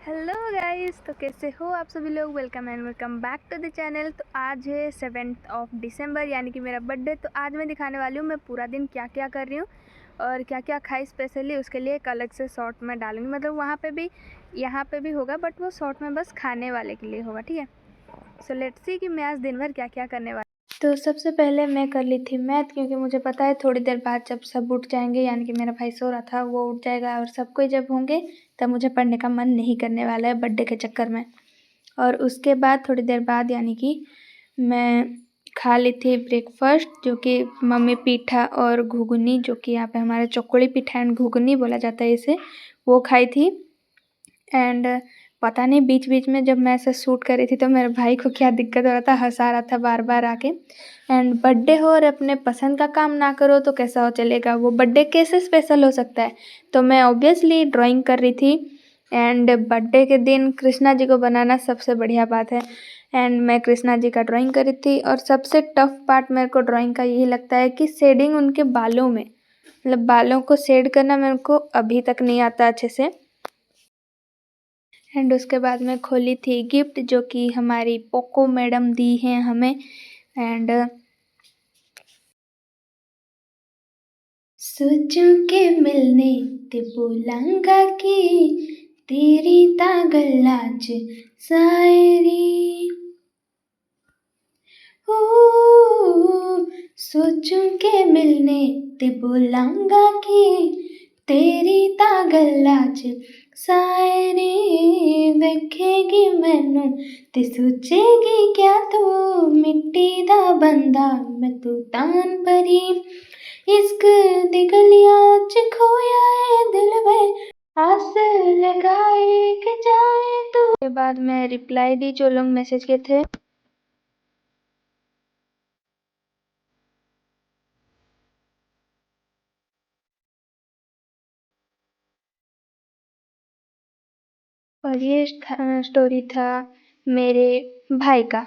Hello guys, तो कैसे हो आप सभी लोग। Welcome and welcome back to the channel. तो आज है 7 दिसंबर यानी कि मेरा बर्थडे। तो आज मैं दिखाने वाली हूँ मैं पूरा दिन क्या क्या कर रही हूँ और क्या क्या खाई स्पेशली। उसके लिए एक अलग से शॉर्ट में डालूंगी, मतलब वहाँ पे भी यहाँ पे भी होगा, बट वो शॉर्ट में बस खाने वाले के लिए होगा, ठीक है। सो लेट्स सी कि मैं आज दिन भर क्या क्या करने वाली। तो सबसे पहले मैं कर ली थी मैथ, क्योंकि मुझे पता है थोड़ी देर बाद जब सब उठ जाएंगे, यानी कि मेरा भाई सो रहा था वो उठ जाएगा और सब कोई जब होंगे तब मुझे पढ़ने का मन नहीं करने वाला है बर्थडे के चक्कर में। और उसके बाद थोड़ी देर बाद यानी कि मैं खा ली थी ब्रेकफास्ट, जो कि मम्मी पीठा और घुगनी, जो कि यहाँ पे हमारे चौकड़ी पीठा एंड घुगनी बोला जाता है इसे, वो खाई थी। एंड पता नहीं बीच बीच में जब मैं ऐसे शूट कर रही थी तो मेरे भाई को क्या दिक्कत हो रहा था, हंसा रहा था बार बार आके। एंड बर्थडे हो और अपने पसंद का काम ना करो तो कैसा हो चलेगा, वो बर्थडे कैसे स्पेशल हो सकता है। तो मैं ऑब्वियसली ड्राइंग कर रही थी। एंड बर्थडे के दिन कृष्णा जी को बनाना सबसे बढ़िया बात है। एंड मैं कृष्णा जी का ड्राइंग कर रही थी, और सबसे टफ पार्ट मेरे को ड्राइंग का यही लगता है कि शेडिंग उनके बालों में, मतलब बालों को शेड करना मेरे को अभी तक नहीं आता अच्छे से। एंड उसके बाद मैं खोली थी गिफ्ट, जो कि हमारी पोको मैडम दी हैं हमें। एंड सोचूं के मिलने ते बोलांगा कि तेरी तागल आज शायरी। ओ सोचूं के मिलने ते बोलांगा कि तेरी तागल आज शायरी। वेखेगी मैनू ते सोचेगी क्या तू मिट्टी दा बंदा मैं तू तान परी। इश्क दी गलियां च खोया है दिल में आस लगाए के जाए तू। के बाद मैं रिप्लाई दी जो लोग मैसेज किए थे। और ये स्टोरी था मेरे भाई का।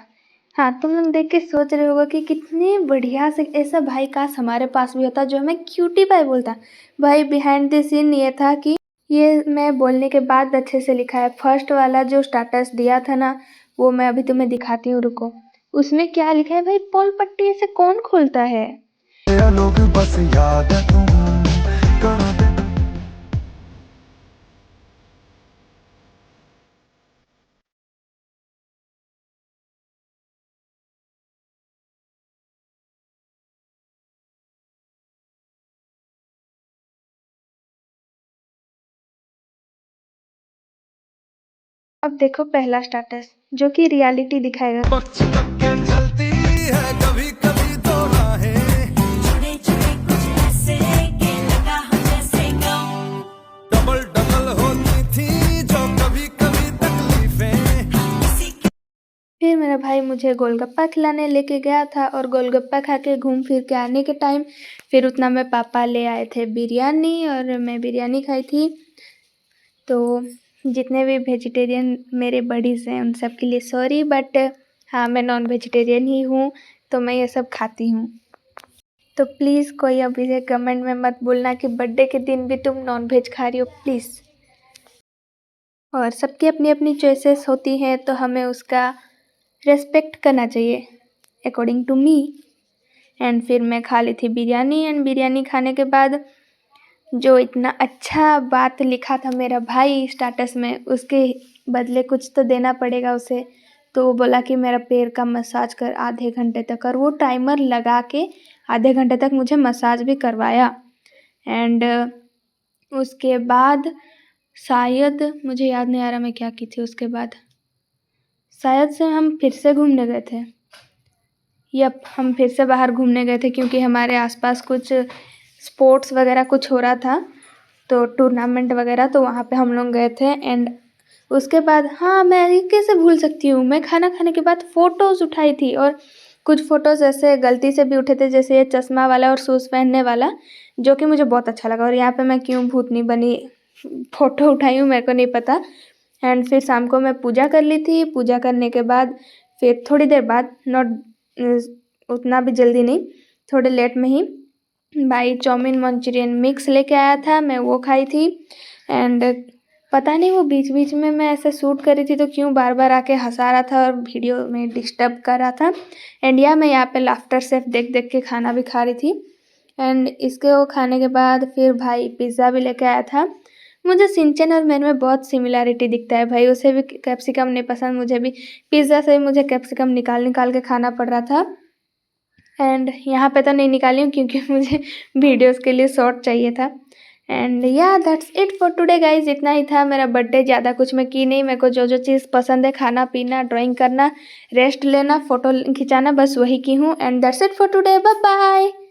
हाँ, तुम लोग देख के सोच रहे होगा कि कितने बढ़िया से ऐसा भाई काश हमारे पास भी होता जो हमें क्यूटी पाई बोलता। भाई बिहाइंड द सीन ये था कि ये मैं बोलने के बाद अच्छे से लिखा है। फर्स्ट वाला जो स्टेटस दिया था ना, वो मैं अभी तुम्हें दिखाती हूँ, रुको। उसमें क्या लिखा है भाई, पोल पट्टी ऐसे कौन खोलता है। लोग बस याद है तू करो दे। अब देखो पहला स्टेटस, जो कि रियलिटी दिखाएगा। पक्ष लग के चलती है कभी कभी तो राहें, जुड़े जुड़े कुछ ऐसे कि लगा हम जैसे गाँव। डबल डबल होती थी जो कभी कभी तकलीफें। किसी के फिर मेरा भाई मुझे गोलगप्पा खिलाने लेके गया था, और गोलगप्पा खा के घूम फिर के आने के टाइम फिर उतना में पापा ले आए थे बिरयानी, और मैं बिरयानी खाई थी। तो जितने भी वेजिटेरियन मेरे बडीज़ हैं उन सब के लिए सॉरी, बट हाँ मैं नॉन वेजिटेरियन ही हूँ, तो मैं ये सब खाती हूँ। तो प्लीज़ कोई अभी से कमेंट में मत बोलना कि बर्थडे के दिन भी तुम नॉन वेज खा रही हो, प्लीज़। और सबकी अपनी अपनी चॉइसेस होती हैं, तो हमें उसका रेस्पेक्ट करना चाहिए अकॉर्डिंग टू मी। एंड फिर मैं खा ली थी बिरयानी। एंड बिरयानी खाने के बाद जो इतना अच्छा बात लिखा था मेरा भाई स्टेटस में, उसके बदले कुछ तो देना पड़ेगा उसे। तो वो बोला कि मेरा पैर का मसाज कर आधे घंटे तक, और वो टाइमर लगा के आधे घंटे तक मुझे मसाज भी करवाया। एंड उसके बाद शायद मुझे याद नहीं आ रहा मैं क्या की थी उसके बाद। शायद से हम फिर से घूमने गए थे। यप, हम फिर से बाहर घूमने गए थे, क्योंकि हमारे आसपास कुछ स्पोर्ट्स वगैरह कुछ हो रहा था, तो टूर्नामेंट वगैरह, तो वहाँ पे हम लोग गए थे। एंड उसके बाद हाँ, मैं ये कैसे भूल सकती हूँ, मैं खाना खाने के बाद फ़ोटोज़ उठाई थी। और कुछ फ़ोटोज़ ऐसे गलती से भी उठे थे, जैसे ये चश्मा वाला और शूज़ पहनने वाला, जो कि मुझे बहुत अच्छा लगा। और यहाँ पे मैं क्यों भूतनी बनी फ़ोटो उठाई हूँ मेरे को नहीं पता। एंड फिर शाम को मैं पूजा कर ली थी। पूजा करने के बाद फिर थोड़ी देर बाद, नॉट उतना भी जल्दी नहीं, थोड़े लेट में ही, भाई चाउमीन मंचूरियन मिक्स लेके आया था, मैं वो खाई थी। एंड पता नहीं वो बीच-बीच में मैं ऐसे शूट कर रही थी तो क्यों बार-बार आके हँसा रहा था और वीडियो में डिस्टर्ब कर रहा था। एंड मैं यहाँ पे लाफ्टर शेफ देख-देख के खाना भी खा रही थी। एंड इसके वो खाने के बाद फिर भाई पिज़्ज़ा भी लेके आया था। मुझे शिनचैन और मैन में बहुत सिमिलैरिटी दिखता है भाई, उसे भी कैप्सिकम नहीं पसंद, मुझे भी पिज़्ज़ा से मुझे कैप्सिकम निकाल के खाना पड़ रहा था। एंड यहाँ पे तो नहीं निकाली हूँ क्योंकि मुझे वीडियोज़ के लिए शॉर्ट चाहिए था। And that's it for today guys, इतना ही था मेरा बर्थडे। ज़्यादा कुछ मैं की नहीं, मेरे को जो चीज़ पसंद है खाना पीना, ड्राइंग करना, रेस्ट लेना, फ़ोटो खिंचाना, बस वही की हूँ। And that's it for today, bye bye.